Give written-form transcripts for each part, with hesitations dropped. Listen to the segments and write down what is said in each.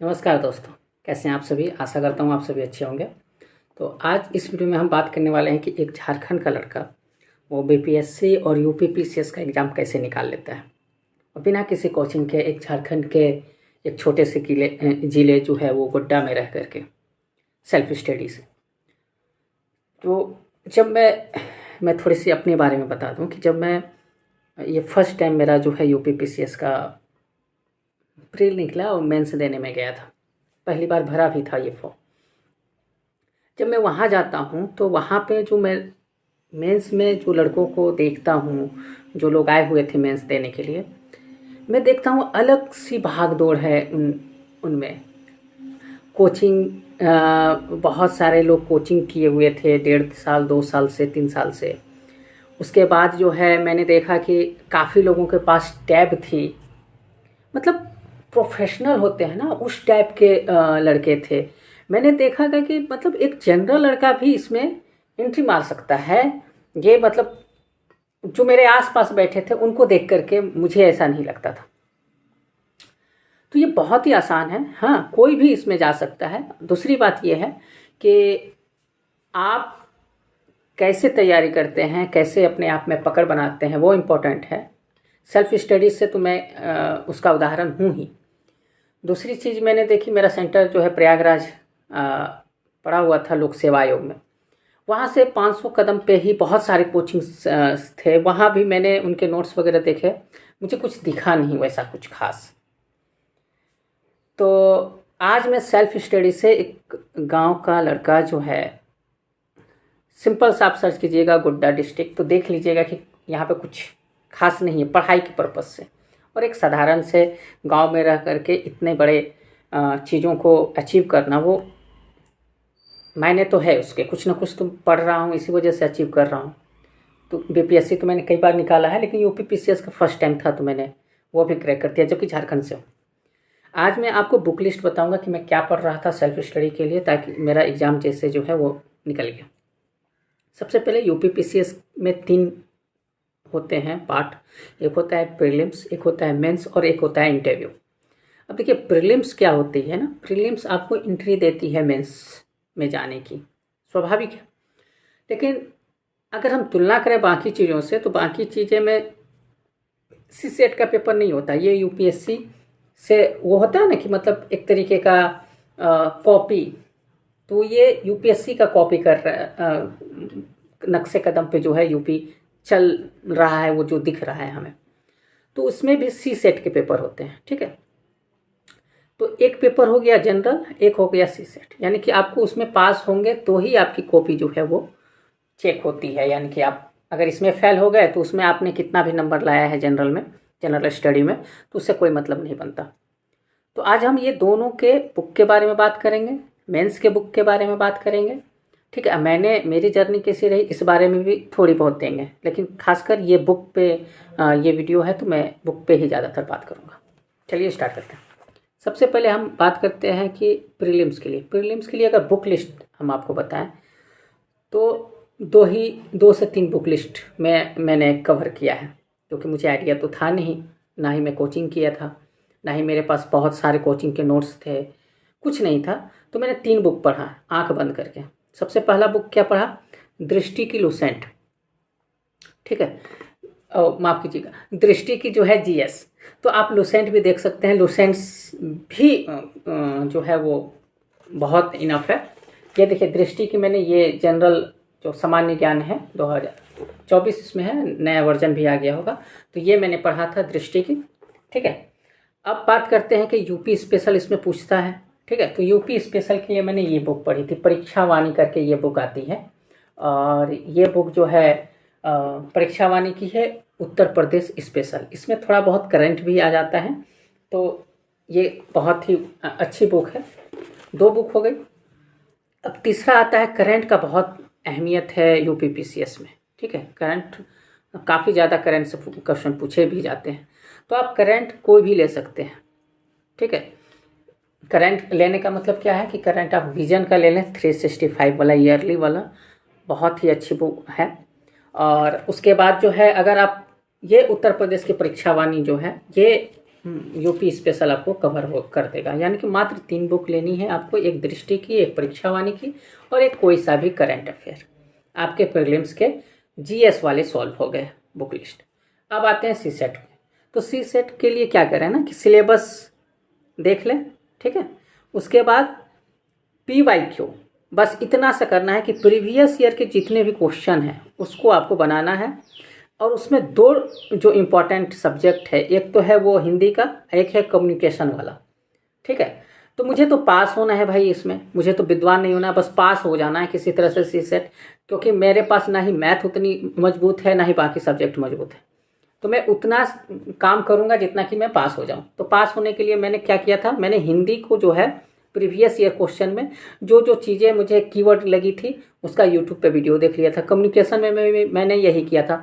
नमस्कार दोस्तों। कैसे हैं आप सभी? आशा करता हूँ आप सभी अच्छे होंगे। तो आज इस वीडियो में हम बात करने वाले हैं कि एक झारखंड का लड़का वो बीपीएससी और यूपीपीसीएस का एग्ज़ाम कैसे निकाल लेता है और बिना किसी कोचिंग के एक झारखंड के एक छोटे से जिले जो है वो गोड्डा में रह करके सेल्फ स्टडी से। तो जब मैं थोड़ी सी अपने बारे में बता दूं कि जब मैं ये फर्स्ट टाइम मेरा जो है यूपीपीसीएस का प्री निकला और मेंस देने में गया था। पहली बार भरा भी था ये फॉर्म। जब मैं वहाँ जाता हूँ तो वहाँ पे जो मैं मेंस में जो लड़कों को देखता हूँ, जो लोग आए हुए थे मेंस देने के लिए, मैं देखता हूँ अलग सी भाग दौड़ है उनमें। कोचिंग बहुत सारे लोग कोचिंग किए हुए थे 1.5 साल 2 साल से 3 साल से। उसके बाद जो है मैंने देखा कि काफ़ी लोगों के पास टैब थी, मतलब प्रोफेशनल होते हैं ना उस टाइप के लड़के थे। मैंने देखा था कि मतलब एक जनरल लड़का भी इसमें एंट्री मार सकता है। ये मतलब जो मेरे आसपास बैठे थे उनको देख करके मुझे ऐसा नहीं लगता था। तो ये बहुत ही आसान है। हाँ, कोई भी इसमें जा सकता है। दूसरी बात ये है कि आप कैसे तैयारी करते हैं, कैसे अपने आप में पकड़ बनाते हैं, वो इम्पोर्टेंट है। सेल्फ स्टडीज से तो मैं उसका उदाहरण हूँ ही। दूसरी चीज़ मैंने देखी, मेरा सेंटर जो है प्रयागराज पड़ा हुआ था लोक सेवा आयोग में। वहाँ से 500 कदम पे ही बहुत सारे कोचिंग्स थे। वहाँ भी मैंने उनके नोट्स वगैरह देखे, मुझे कुछ दिखा नहीं वैसा कुछ खास। तो आज मैं सेल्फ स्टडी से एक गांव का लड़का जो है, सिंपल सा आप सर्च कीजिएगा गोड्डा डिस्ट्रिक्ट तो देख लीजिएगा कि यहाँ पे कुछ खास नहीं है पढ़ाई के पर्पज़ से। और एक साधारण से गांव में रह करके इतने बड़े चीज़ों को अचीव करना, वो मायने तो है उसके, कुछ ना कुछ तो पढ़ रहा हूँ इसी वजह से अचीव कर रहा हूँ। तो बीपीएससी तो मैंने कई बार निकाला है, लेकिन यूपीपीसीएस का फर्स्ट टाइम था तो मैंने वो भी क्रैक कर दिया, जबकि झारखंड से हूँ। आज मैं आपको बुक लिस्ट बताऊंगा कि मैं क्या पढ़ रहा था सेल्फ स्टडी के लिए, ताकि मेरा एग्ज़ाम जैसे जो है वो निकल गया। सबसे पहले यूपीपीसीएस में 3 होते हैं पार्ट। एक होता है प्रीलिम्स, एक होता है मेंस और एक होता है इंटरव्यू। अब देखिए प्रीलिम्स क्या होती है ना, प्रीलिम्स आपको एंट्री देती है मेंस में जाने की, स्वाभाविक है। लेकिन अगर हम तुलना करें बाकी चीज़ों से तो बाकी चीज़ें में सी सेट का पेपर नहीं होता। ये यूपीएससी से वो होता है ना कि मतलब एक तरीके का कॉपी, तो ये यूपीएससी का कॉपी कर रहा है। नक्शे कदम पे जो है यूपी चल रहा है, वो जो दिख रहा है हमें, तो उसमें भी सी सेट के पेपर होते हैं। ठीक है, तो एक पेपर हो गया जनरल, एक हो गया सी सेट, यानी कि आपको उसमें पास होंगे तो ही आपकी कॉपी जो है वो चेक होती है। यानी कि आप अगर इसमें फेल हो गए तो उसमें आपने कितना भी नंबर लाया है जनरल में, जनरल स्टडी में, तो उससे कोई मतलब नहीं बनता। तो आज हम ये दोनों के बुक के बारे में बात करेंगे, मेंस के बुक के बारे में बात करेंगे। ठीक है, मैंने मेरी जर्नी कैसी रही इस बारे में भी थोड़ी बहुत देंगे, लेकिन खासकर ये बुक पे ये वीडियो है तो मैं बुक पे ही ज़्यादातर बात करूँगा। चलिए स्टार्ट करते हैं। सबसे पहले हम बात करते हैं कि प्रीलिम्स के लिए अगर बुक लिस्ट हम आपको बताएं तो 2 से 3 बुक लिस्ट में मैंने कवर किया है, क्योंकि मुझे आइडिया तो था नहीं, ना ही मैं कोचिंग किया था, ना ही मेरे पास बहुत सारे कोचिंग के नोट्स थे, कुछ नहीं था। तो मैंने 3 बुक पढ़ा आंख बंद करके। सबसे पहला बुक क्या पढ़ा? दृष्टि की लुसेंट। ठीक है, माफ़ कीजिएगा, दृष्टि की जो है जीएस। तो आप लुसेंट भी देख सकते हैं, लुसेंट्स भी जो है वो बहुत इनफ है। ये देखिए दृष्टि की मैंने ये जनरल जो सामान्य ज्ञान है 2024 इसमें है, नया वर्जन भी आ गया होगा, तो ये मैंने पढ़ा था दृष्टि की। ठीक है, अब बात करते हैं कि यूपी स्पेशल इसमें पूछता है। ठीक है, तो यूपी स्पेशल के लिए मैंने ये बुक पढ़ी थी, परीक्षा वाणी करके ये बुक आती है। और ये बुक जो है परीक्षा वाणी की है, उत्तर प्रदेश स्पेशल। इसमें थोड़ा बहुत करंट भी आ जाता है, तो ये बहुत ही अच्छी बुक है। 2 बुक हो गई। अब तीसरा आता है करंट का, बहुत अहमियत है यूपीपीसीएस में। ठीक है, करंट काफ़ी ज़्यादा करंट से क्वेश्चन पूछे भी जाते हैं, तो आप करंट कोई भी ले सकते हैं। ठीक है, करंट लेने का मतलब क्या है कि करंट आप विजन का ले लें, 365 वाला, ईयरली वाला, बहुत ही अच्छी बुक है। और उसके बाद जो है अगर आप ये उत्तर प्रदेश की परीक्षा वाणी जो है, ये यूपी स्पेशल आपको कवर हो कर देगा। यानी कि मात्र 3 बुक लेनी है आपको, एक दृष्टि की, एक परीक्षावाणी की और एक कोई सा भी करंट अफेयर। आपके प्रीलिम्स के जीएस वाले सॉल्व हो गए बुक लिस्ट। अब आते हैं सी सेट। तो सी सेट के लिए क्या करें ना कि सिलेबस देख लें, ठीक है। उसके बाद PYQ, बस इतना सा करना है कि प्रीवियस ईयर के जितने भी क्वेश्चन हैं उसको आपको बनाना है। और उसमें 2 जो इम्पोर्टेंट सब्जेक्ट है, एक तो है वो हिंदी का, एक है कम्युनिकेशन वाला, ठीक है। तो मुझे तो पास होना है भाई, इसमें मुझे तो विद्वान नहीं होना, बस पास हो जाना है किसी तरह से सी सेट। क्योंकि मेरे पास ना ही मैथ उतनी मजबूत है, ना ही बाकी सब्जेक्ट मजबूत है। तो मैं उतना काम करूँगा जितना कि मैं पास हो जाऊँ। तो पास होने के लिए मैंने क्या किया था, मैंने हिंदी को जो है प्रीवियस ईयर क्वेश्चन में जो जो चीज़ें मुझे कीवर्ड लगी थी उसका यूट्यूब पे वीडियो देख लिया था। कम्युनिकेशन में मैंने यही किया था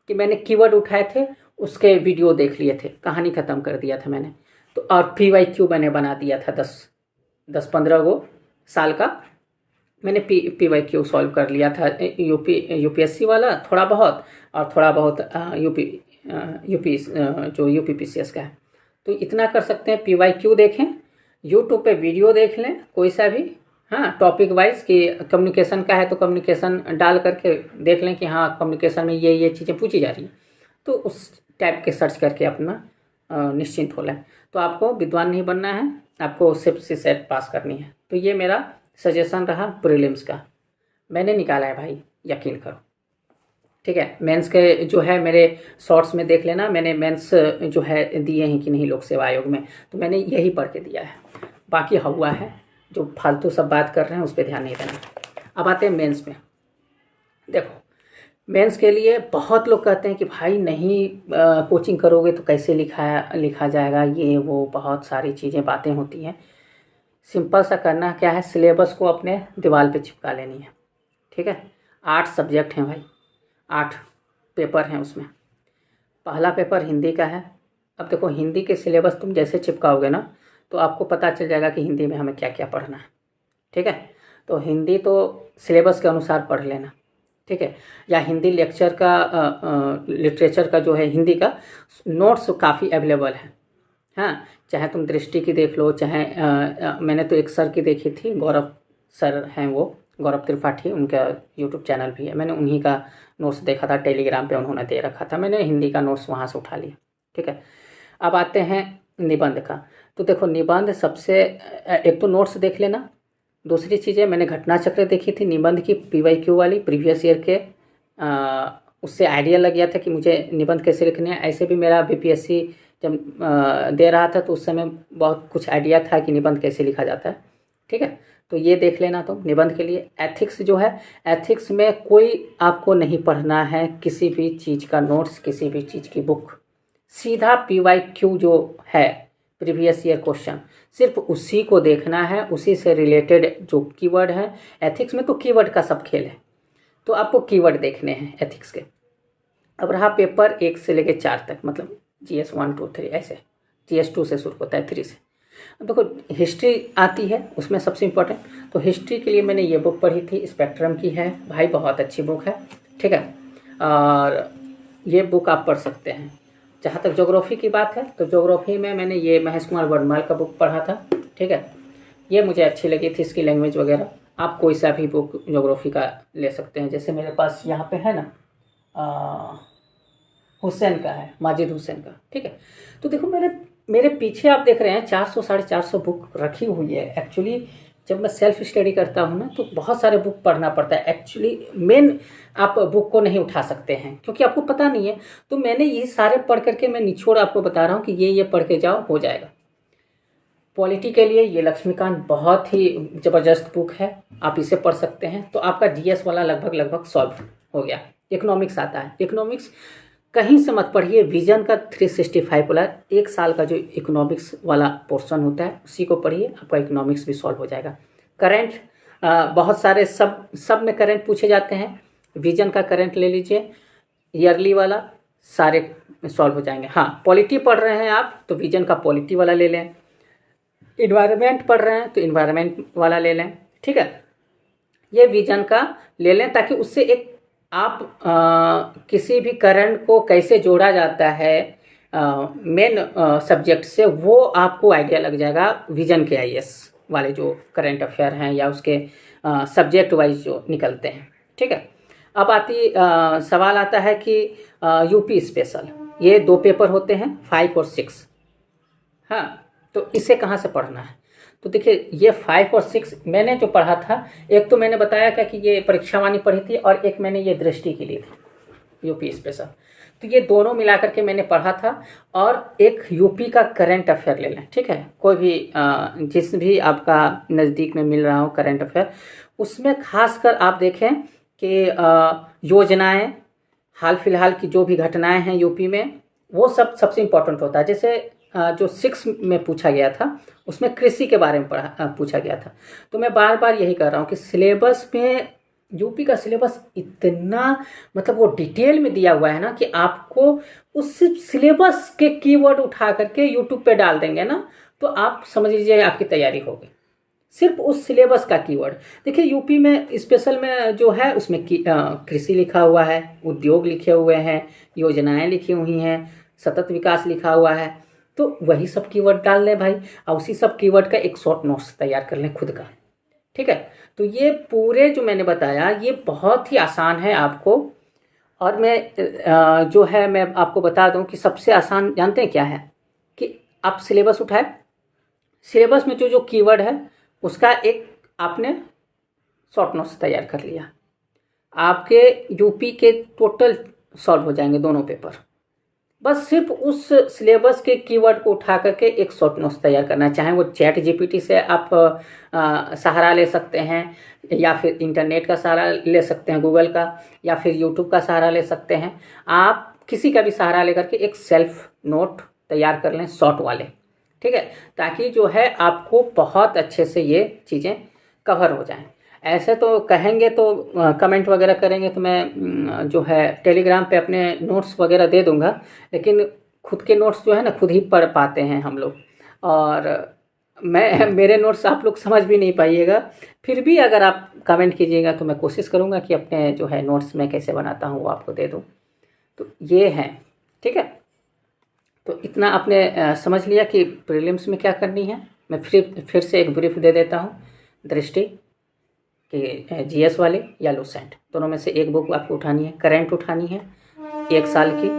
कि मैंने कीवर्ड उठाए थे, उसके वीडियो देख लिए थे, कहानी ख़त्म कर दिया था मैंने। तो और PYQ मैंने बना दिया था 10-15 गो साल का मैंने PYQ सॉल्व कर लिया था। UPSC वाला थोड़ा बहुत, और थोड़ा बहुत यूपी जो UPPCS का है। तो इतना कर सकते हैं। PYQ देखें, यूट्यूब पे वीडियो देख लें कोई सा भी, हाँ, टॉपिक वाइज कि कम्युनिकेशन का है तो कम्युनिकेशन डाल करके देख लें कि हाँ कम्युनिकेशन में ये चीज़ें पूछी जा रही हैं। तो उस टाइप के सर्च करके अपना निश्चिंत हो लें। तो आपको विद्वान नहीं बनना है, आपको सिर्फ सी सेट पास करनी है। तो ये मेरा सजेशन रहा प्रीलिम्स का, मैंने निकाला है भाई, यकीन करो, ठीक है। मेंस के जो है मेरे शॉर्ट्स में देख लेना, मैंने मेंस जो है दिए हैं कि नहीं लोक सेवा आयोग में, तो मैंने यही पढ़ के दिया है। बाकी हुआ है जो फालतू सब बात कर रहे हैं उस पर ध्यान नहीं देना। अब आते हैं मेंस में। देखो मेंस के लिए बहुत लोग कहते हैं कि भाई नहीं कोचिंग करोगे तो कैसे लिखा जाएगा, ये वो बहुत सारी चीज़ें बातें होती हैं। सिंपल सा करना क्या है, सिलेबस को अपने दीवार पे चिपका लेनी है, ठीक है। 8 सब्जेक्ट हैं भाई, 8 पेपर हैं उसमें। पहला पेपर हिंदी का है। अब देखो हिंदी के सिलेबस तुम जैसे चिपकाओगे ना तो आपको पता चल जाएगा कि हिंदी में हमें क्या क्या पढ़ना है, ठीक है। तो हिंदी तो सिलेबस के अनुसार पढ़ लेना, ठीक है। या हिंदी लेक्चर का लिटरेचर का जो है हिंदी का नोट्स काफ़ी अवेलेबल है, हाँ। चाहे तुम दृष्टि की देख लो, चाहे मैंने तो एक सर की देखी थी, गौरव सर हैं वो, गौरव त्रिपाठी, उनका यूट्यूब चैनल भी है। मैंने उन्हीं का नोट्स देखा था, टेलीग्राम पे उन्होंने दे रखा था, मैंने हिंदी का नोट्स वहाँ से उठा लिया, ठीक है। अब आते हैं निबंध का। तो देखो निबंध सबसे एक तो नोट्स देख लेना, दूसरी चीज़ें मैंने घटना चक्र देखी थी निबंध की PYQ वाली प्रीवियस ईयर के, उससे आइडिया लग गया था कि मुझे निबंध कैसे लिखने हैं। ऐसे भी मेरा BPSC जब दे रहा था तो उस समय बहुत कुछ आइडिया था कि निबंध कैसे लिखा जाता है, ठीक है। तो ये देख लेना तुम निबंध के लिए। एथिक्स जो है, एथिक्स में कोई आपको नहीं पढ़ना है किसी भी चीज़ का नोट्स, किसी भी चीज़ की बुक, सीधा PYQ जो है प्रीवियस ईयर क्वेश्चन, सिर्फ उसी को देखना है, उसी से रिलेटेड जो कीवर्ड है। एथिक्स में तो कीवर्ड का सब खेल है, तो आपको कीवर्ड देखने हैं एथिक्स के। अब रहा पेपर 1 से लेकर 4 तक, मतलब GS 1 2 3 ऐसे, GS 2 से शुरू होता है, 3 से। अब देखो हिस्ट्री आती है उसमें सबसे इम्पोर्टेंट। तो हिस्ट्री के लिए मैंने ये बुक पढ़ी थी, स्पेक्ट्रम की है भाई, बहुत अच्छी बुक है, ठीक है। और ये बुक आप पढ़ सकते हैं। जहाँ तक ज्योग्राफी की बात है तो ज्योग्राफी में मैंने ये महेश कुमार वर्णमाल का बुक पढ़ा था, ठीक है। ये मुझे अच्छी लगी थी, इसकी लैंग्वेज वगैरह। आप कोई सा भी बुक ज्योग्राफी का ले सकते हैं, जैसे मेरे पास यहाँ पे है ना हुसैन का है, माजिद हुसैन का, ठीक है। तो देखो मेरे पीछे आप देख रहे हैं 400-450 बुक रखी हुई है। एक्चुअली जब मैं सेल्फ स्टडी करता हूँ ना तो बहुत सारे बुक पढ़ना पड़ता है। एक्चुअली मेन आप बुक को नहीं उठा सकते हैं क्योंकि आपको पता नहीं है। तो मैंने ये सारे पढ़ करके मैं निचोड़ आपको बता रहा हूँ कि ये पढ़ के जाओ, हो जाएगा। पॉलिटी के लिए ये लक्ष्मीकांत बहुत ही ज़बरदस्त बुक है, आप इसे पढ़ सकते हैं। तो आपका GS वाला लगभग सॉल्व हो गया। इकोनॉमिक्स आता है, इकोनॉमिक्स कहीं से मत पढ़िए, विजन का 365 वाला 1 साल का जो इकोनॉमिक्स वाला पोर्शन होता है उसी को पढ़िए, आपका इकोनॉमिक्स भी सॉल्व हो जाएगा। करंट बहुत सारे सब में करंट पूछे जाते हैं, विजन का करंट ले लीजिए, ईयरली वाला, सारे सॉल्व हो जाएंगे। हाँ, पॉलिटी पढ़ रहे हैं आप तो विजन का पॉलिटी वाला ले लें, इन्वायरमेंट पढ़ रहे हैं तो इन्वायरमेंट वाला ले लें, ठीक है। ये विजन का ले लें ताकि उससे एक आप किसी भी करंट को कैसे जोड़ा जाता है, मेन सब्जेक्ट से, वो आपको आइडिया लग जाएगा विजन के आईएएस वाले जो करंट अफेयर हैं या उसके सब्जेक्ट वाइज जो निकलते हैं। ठीक है, अब सवाल आता है कि यूपी स्पेशल, ये 2 पेपर होते हैं 5 और 6। हाँ, तो इसे कहाँ से पढ़ना है? तो देखिए, ये 5 और 6 मैंने जो पढ़ा था, एक तो मैंने बताया क्या कि ये परीक्षा वाणी पढ़ी थी और एक मैंने ये दृष्टि के लिए थी यूपी स्पेशल। तो ये दोनों मिला करके मैंने पढ़ा था। और एक यूपी का करंट अफेयर ले लें, ठीक है, कोई भी जिस भी आपका नज़दीक में मिल रहा हो करंट अफेयर, उसमें खासकर आप देखें कि योजनाएं, हाल फिलहाल की जो भी घटनाएं हैं यूपी में, वो सब सबसे इम्पोर्टेंट होता है। जैसे जो 6 में पूछा गया था, उसमें कृषि के बारे में पूछा गया था। तो मैं बार बार यही कर रहा हूँ कि सिलेबस में, यूपी का सिलेबस इतना मतलब वो डिटेल में दिया हुआ है ना कि आपको उस सिलेबस के कीवर्ड उठा करके यूट्यूब पे डाल देंगे ना, तो आप समझ लीजिए आपकी तैयारी हो गई। सिर्फ उस सिलेबस का कीवर्ड। देखिए, यूपी में स्पेशल में जो है उसमें कृषि लिखा हुआ है, उद्योग लिखे हुए हैं, योजनाएं लिखी हुई हैं, सतत विकास लिखा हुआ है। तो वही सब कीवर्ड डाल लें भाई, और उसी सब कीवर्ड का एक शॉर्ट नोट्स तैयार कर लें खुद का। ठीक है, तो ये पूरे जो मैंने बताया ये बहुत ही आसान है आपको। और मैं जो है मैं आपको बता दूं कि सबसे आसान जानते हैं क्या है? कि आप सिलेबस उठाए, सिलेबस में जो जो कीवर्ड है उसका एक आपने शॉर्ट नोट्स तैयार कर लिया, आपके यूपी के टोटल सॉल्व हो जाएंगे दोनों पेपर। बस सिर्फ उस सिलेबस के कीवर्ड को उठा करके एक शॉर्ट नोट्स तैयार करना है। चाहे वो चैट जीपीटी से आप सहारा ले सकते हैं, या फिर इंटरनेट का सहारा ले सकते हैं गूगल का, या फिर यूट्यूब का सहारा ले सकते हैं। आप किसी का भी सहारा लेकर के एक सेल्फ नोट तैयार कर लें शॉर्ट वाले। ठीक है, ताकि जो है आपको बहुत अच्छे से ये चीज़ें कवर हो जाएं। ऐसे तो कहेंगे तो कमेंट वगैरह करेंगे तो मैं जो है टेलीग्राम पे अपने नोट्स वगैरह दे दूंगा, लेकिन खुद के नोट्स जो है ना खुद ही पढ़ पाते हैं हम लोग, और मैं मेरे नोट्स आप लोग समझ भी नहीं पाइएगा। फिर भी अगर आप कमेंट कीजिएगा तो मैं कोशिश करूँगा कि अपने जो है नोट्स मैं कैसे बनाता हूँ वो आपको दे दूँ। तो ये है, ठीक है। तो इतना आपने समझ लिया कि प्रीलिम्स में क्या करनी है। मैं फिर से एक ब्रीफ दे देता हूँ। दृष्टि कि जीएस वाले या लूसेंट, दोनों में से एक बुक आपको उठानी है। करंट उठानी है 1 साल की,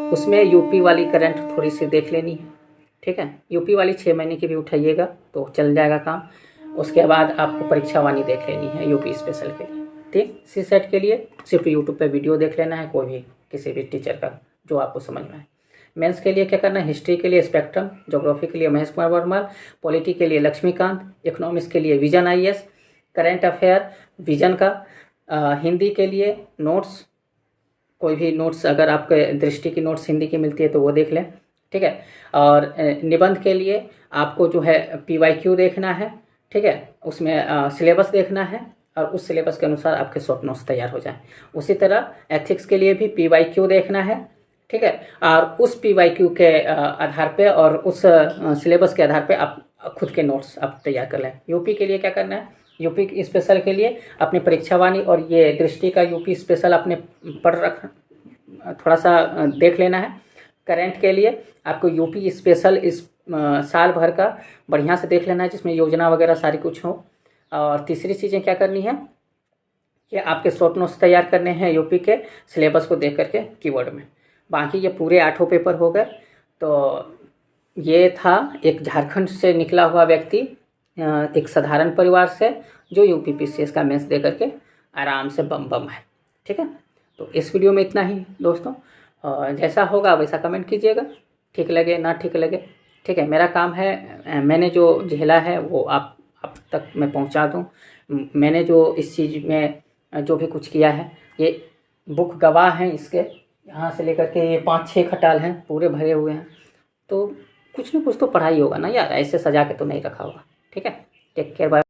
उसमें यूपी वाली करंट थोड़ी सी देख लेनी है। ठीक है, यूपी वाली 6 महीने की भी उठाइएगा तो चल जाएगा काम। उसके बाद आपको परीक्षा वाणी देख लेनी है यूपी स्पेशल के लिए। ठीक, सी सेट के लिए सिर्फ यूट्यूब पे वीडियो देख लेना है, कोई भी किसी भी टीचर का जो आपको समझ में आए। मेंस के लिए क्या करना है? हिस्ट्री के लिए स्पेक्ट्रम, ज्योग्राफी के लिए महेश कुमार वर्मा, पॉलिटी के लिए लक्ष्मीकांत, इकोनॉमिक्स के लिए vision IAS, current affair vision का, हिंदी के लिए नोट्स, कोई भी नोट्स अगर आपके दृष्टि की नोट्स हिंदी की मिलती है तो वो देख लें। ठीक है, और निबंध के लिए आपको जो है पीवाईक्यू देखना है। ठीक है, उसमें सिलेबस देखना है और उस सिलेबस के अनुसार आपके शॉर्ट नोट्स तैयार हो जाएं। उसी तरह एथिक्स के लिए भी पीवाईक्यू देखना है। ठीक है, और उस पीवाईक्यू के आधार पे और उस सिलेबस के आधार पे आप खुद के नोट्स आप तैयार कर लें। यूपी के लिए क्या करना है? यूपी स्पेशल के लिए अपनी परीक्षावाणी और ये दृष्टि का यूपी स्पेशल आपने पढ़ रख थोड़ा सा देख लेना है। करंट के लिए आपको यूपी स्पेशल इस साल भर का बढ़िया से देख लेना है, जिसमें योजना वगैरह सारी कुछ हो। और तीसरी चीज़ें क्या करनी है कि आपके शॉर्ट नोट्स तैयार करने हैं यूपी के सिलेबस को देख करके कीवर्ड में। बाकी ये पूरे 8 पेपर हो गए। तो ये था एक झारखंड से निकला हुआ व्यक्ति, एक साधारण परिवार से, जो यूपीपीसीएस का मेंस दे करके आराम से बम बम है। ठीक है, तो इस वीडियो में इतना ही दोस्तों। जैसा होगा वैसा कमेंट कीजिएगा, ठीक लगे ना ठीक लगे। ठीक है, मेरा काम है, मैंने जो झेला है वो आप तक मैं पहुंचा दूं। मैंने जो इस चीज़ में जो भी कुछ किया है, ये बुक गवाह हैं इसके, यहाँ से लेकर के ये 5-6 खटाल हैं पूरे भरे हुए हैं। तो कुछ न कुछ तो पढ़ाई होगा ना यार, ऐसे सजा के तो नहीं रखा होगा। ठीक है, टेक केयर, बाय।